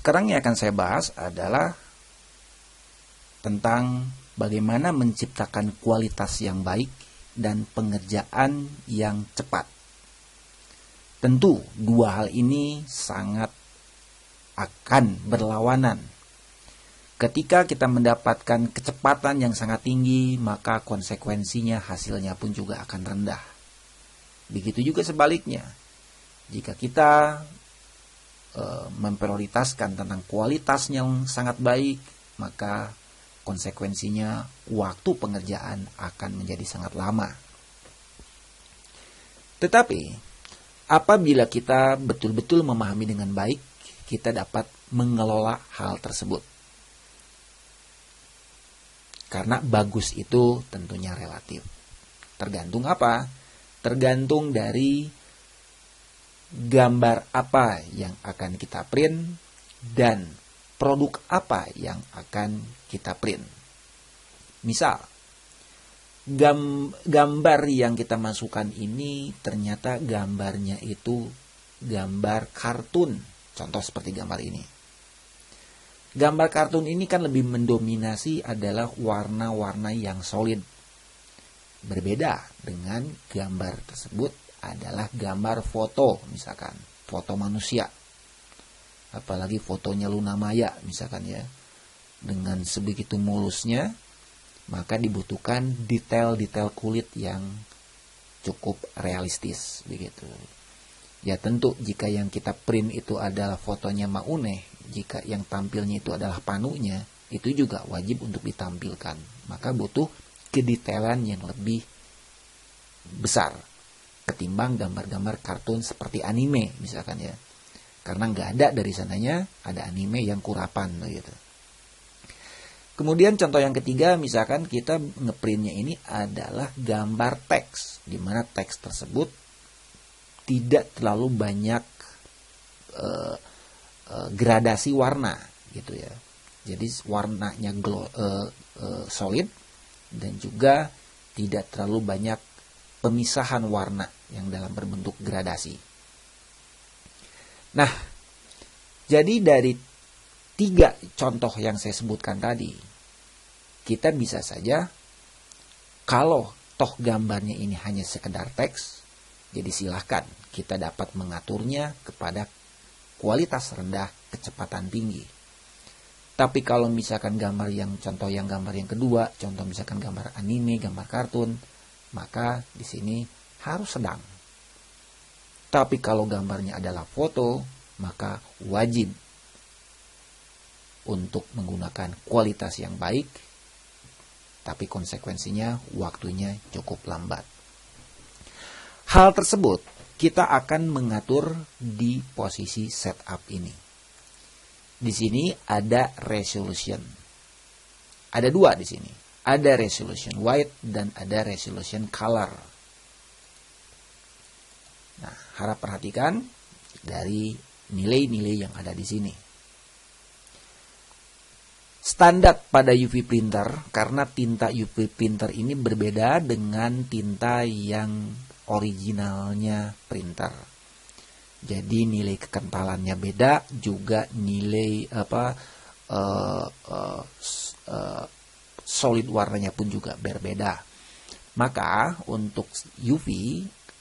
Sekarang yang akan saya bahas adalah tentang bagaimana menciptakan kualitas yang baik dan pengerjaan yang cepat. Tentu dua hal ini sangat akan berlawanan. Ketika kita mendapatkan kecepatan yang sangat tinggi, maka konsekuensinya hasilnya pun juga akan rendah. Begitu juga sebaliknya. Jika kita memprioritaskan tentang kualitas yang sangat baik, maka konsekuensinya waktu pengerjaan akan menjadi sangat lama. Tetapi apabila kita betul-betul memahami dengan baik, kita dapat mengelola hal tersebut. Karena bagus itu tentunya relatif. Tergantung apa? Tergantung dari gambar apa yang akan kita print dan produk apa yang akan kita print. Misal, gambar yang kita masukkan ini ternyata gambarnya itu gambar kartun. Contoh seperti gambar ini. Gambar kartun ini kan lebih mendominasi adalah warna-warna yang solid. Berbeda dengan gambar tersebut adalah gambar foto, misalkan foto manusia. Apalagi fotonya Luna Maya misalkan ya. Dengan sebegitu mulusnya, maka dibutuhkan detail-detail kulit yang cukup realistis begitu. Ya tentu jika yang kita print itu adalah fotonya Maune, jika yang tampilnya itu adalah panunya, itu juga wajib untuk ditampilkan. Maka butuh kedetailan yang lebih besar ketimbang gambar-gambar kartun seperti anime misalkan ya. Karena nggak ada dari sananya, ada anime yang kurapan gitu. Kemudian contoh yang ketiga, misalkan kita ngeprintnya ini adalah gambar teks, di mana teks tersebut tidak terlalu banyak gradasi warna gitu ya. Jadi warnanya solid dan juga tidak terlalu banyak pemisahan warna yang dalam berbentuk gradasi. Nah, jadi dari 3 contoh yang saya sebutkan tadi, kita bisa saja, kalau toh gambarnya ini hanya sekedar teks, jadi silahkan kita dapat mengaturnya kepada kualitas rendah, kecepatan tinggi. Tapi kalau misalkan gambar yang gambar yang kedua, contoh misalkan gambar anime, gambar kartun, maka di sini harus sedang. Tapi kalau gambarnya adalah foto, maka wajib untuk menggunakan kualitas yang baik, tapi konsekuensinya waktunya cukup lambat. Hal tersebut kita akan mengatur di posisi setup ini. Di sini ada resolution. Ada 2 di sini. Ada resolution white dan ada resolution color. Nah, harap perhatikan dari nilai-nilai yang ada di sini. Standar pada UV printer, karena tinta UV printer ini berbeda dengan tinta yang originalnya printer. Jadi nilai kekentalannya beda, juga nilai solid warnanya pun juga berbeda. Maka untuk UV,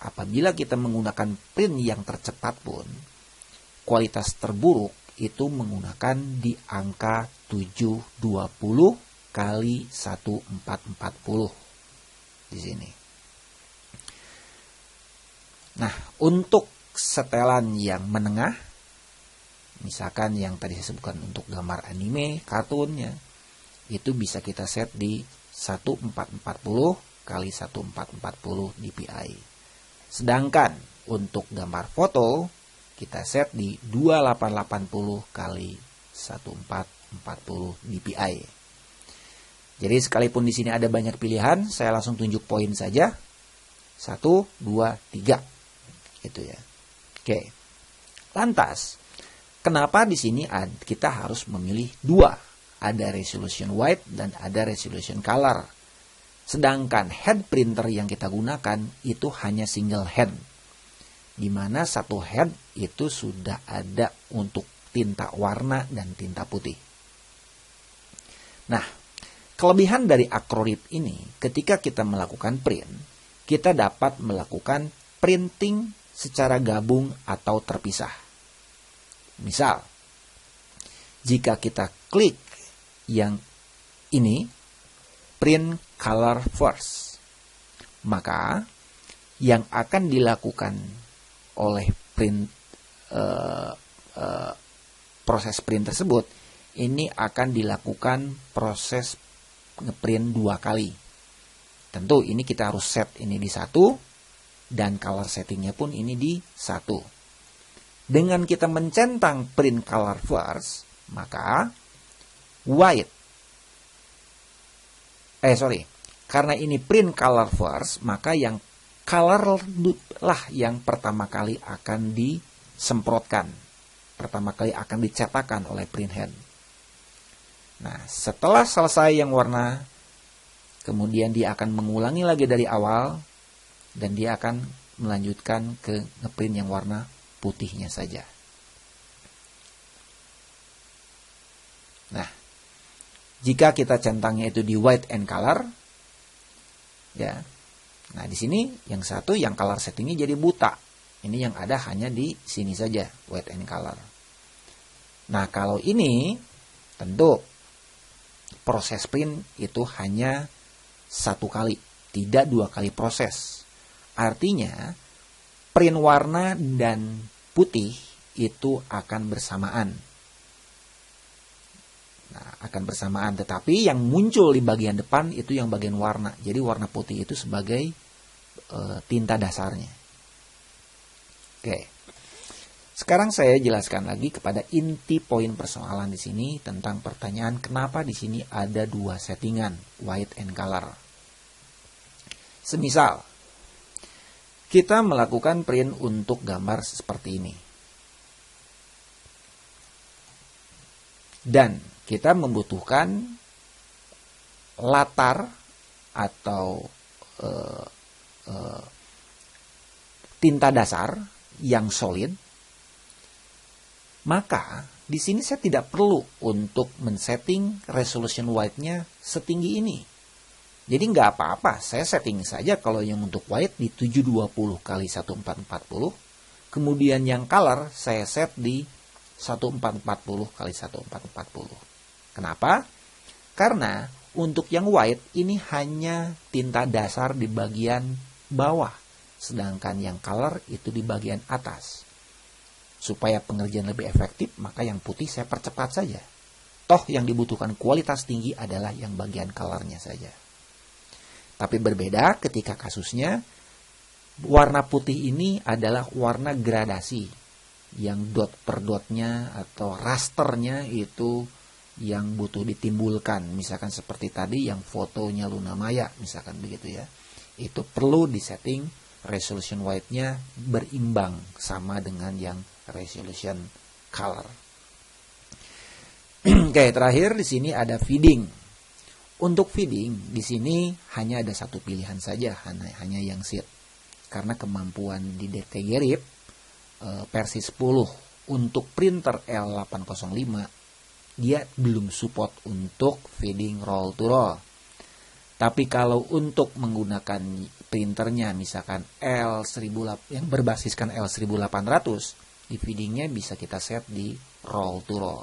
apabila kita menggunakan print yang tercepat pun, kualitas terburuk itu menggunakan di angka 720 kali 1440 di sini. Nah, untuk setelan yang menengah, misalkan yang tadi saya sebutkan untuk gambar anime, kartunnya, itu bisa kita set di 1440 kali 1440 dpi. Sedangkan untuk gambar foto, kita set di 2880 kali 1440 dpi. Jadi sekalipun di sini ada banyak pilihan, saya langsung tunjuk poin saja. 1, 2, 3. Gitu ya. Oke. Lantas, kenapa di sini kita harus memilih 2? Ada resolution white dan ada resolution color. Sedangkan head printer yang kita gunakan itu hanya single head. Di mana satu head itu sudah ada untuk tinta warna dan tinta putih. Nah, kelebihan dari Acrolead ini, ketika kita melakukan print, kita dapat melakukan printing secara gabung atau terpisah. Misal, jika kita klik yang ini, print color first, maka yang akan dilakukan oleh proses print tersebut, ini akan dilakukan proses ngeprint 2 kali. Tentu ini kita harus set ini di 1, dan color settingnya pun ini di 1. Dengan kita mencentang print color first, maka karena ini print color first, maka yang color lah yang pertama kali akan disemprotkan, pertama kali akan dicetakkan oleh printhead. Nah, setelah selesai yang warna, kemudian dia akan mengulangi lagi dari awal, dan dia akan melanjutkan ke ngeprint yang warna putihnya saja. Nah, jika kita centangnya itu di white and color, ya. Nah, di sini yang satu, yang color settingnya jadi buta. Ini yang ada hanya di sini saja, white and color. Nah, kalau ini tentu proses print itu hanya 1 kali, tidak 2 kali proses. Artinya, print warna dan putih itu akan bersamaan. Nah, akan bersamaan, tetapi yang muncul di bagian depan itu yang bagian warna. Jadi warna putih itu sebagai tinta dasarnya. Oke. Sekarang saya jelaskan lagi kepada inti poin persoalan di sini tentang pertanyaan kenapa di sini ada 2 settingan, white and color. Semisal kita melakukan print untuk gambar seperti ini. Dan kita membutuhkan latar atau tinta dasar yang solid, maka di sini saya tidak perlu untuk men-setting resolution white-nya setinggi ini. Jadi nggak apa-apa, saya setting saja kalau yang untuk white di 720 x 1440, kemudian yang color saya set di 1440 x 1440. Kenapa? Karena untuk yang white ini hanya tinta dasar di bagian bawah, sedangkan yang color itu di bagian atas. Supaya pengerjaan lebih efektif, maka yang putih saya percepat saja. Toh yang dibutuhkan kualitas tinggi adalah yang bagian colornya saja. Tapi berbeda ketika kasusnya warna putih ini adalah warna gradasi, yang dot per dotnya atau rasternya itu yang butuh ditimbulkan. Misalkan seperti tadi yang fotonya Luna Maya, misalkan begitu ya. Itu perlu disetting resolution white-nya berimbang sama dengan yang resolution color. Oke, terakhir di sini ada feeding. Untuk feeding di sini hanya ada 1 pilihan saja, hanya yang sheet. Karena kemampuan di DTG RIP versi 10 untuk printer L805 dia belum support untuk feeding roll to roll. Tapi kalau untuk menggunakan printernya misalkan L1000 yang berbasiskan L1800, di feedingnya bisa kita set di roll to roll.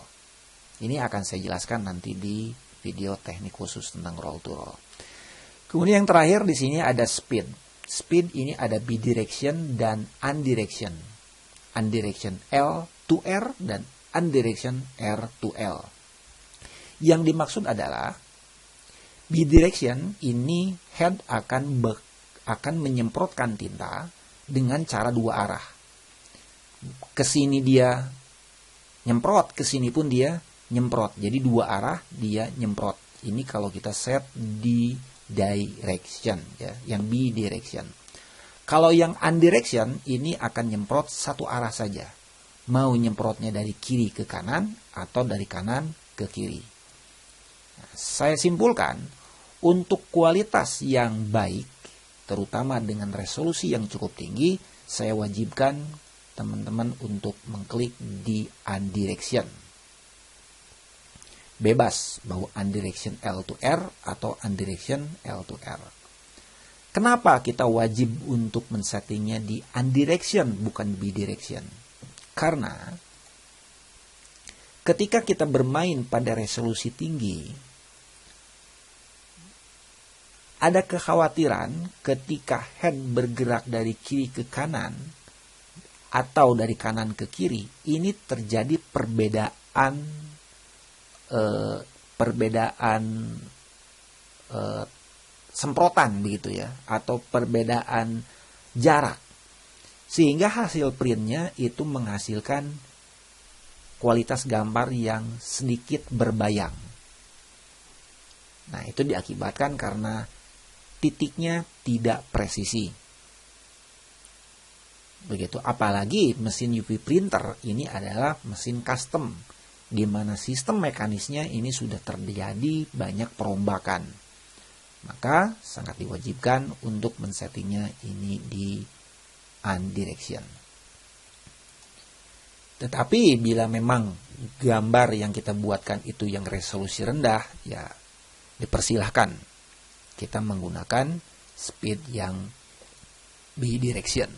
Ini akan saya jelaskan nanti di video teknik khusus tentang roll to roll. Kemudian yang terakhir di sini ada speed. Speed ini ada bidirection dan undirection. Undirection L to R dan undirection R to L. Yang dimaksud adalah bidirection ini head akan menyemprotkan tinta dengan cara 2 arah. Kesini dia nyemprot, kesini pun dia nyemprot. Jadi 2 arah dia nyemprot. Ini kalau kita set di direction ya, yang bidirection. Kalau yang undirection ini akan nyemprot 1 arah saja. Mau nyemprotnya dari kiri ke kanan atau dari kanan ke kiri. Nah, saya simpulkan untuk kualitas yang baik, terutama dengan resolusi yang cukup tinggi, saya wajibkan teman-teman untuk mengklik di undirection. Bebas bahwa undirection L to R atau undirection L to R. Kenapa kita wajib untuk men-settingnya di undirection bukan bidirection? Karena ketika kita bermain pada resolusi tinggi, ada kekhawatiran ketika head bergerak dari kiri ke kanan atau dari kanan ke kiri, ini terjadi perbedaan semprotan begitu ya, atau perbedaan jarak, sehingga hasil printnya itu menghasilkan kualitas gambar yang sedikit berbayang. Nah, itu diakibatkan karena titiknya tidak presisi. Begitu, apalagi mesin UV printer ini adalah mesin custom, di mana sistem mekanisnya ini sudah terjadi banyak perombakan. Maka sangat diwajibkan untuk men-settingnya ini di undirection. Tetapi bila memang gambar yang kita buatkan itu yang resolusi rendah, ya dipersilahkan kita menggunakan speed yang bidirection.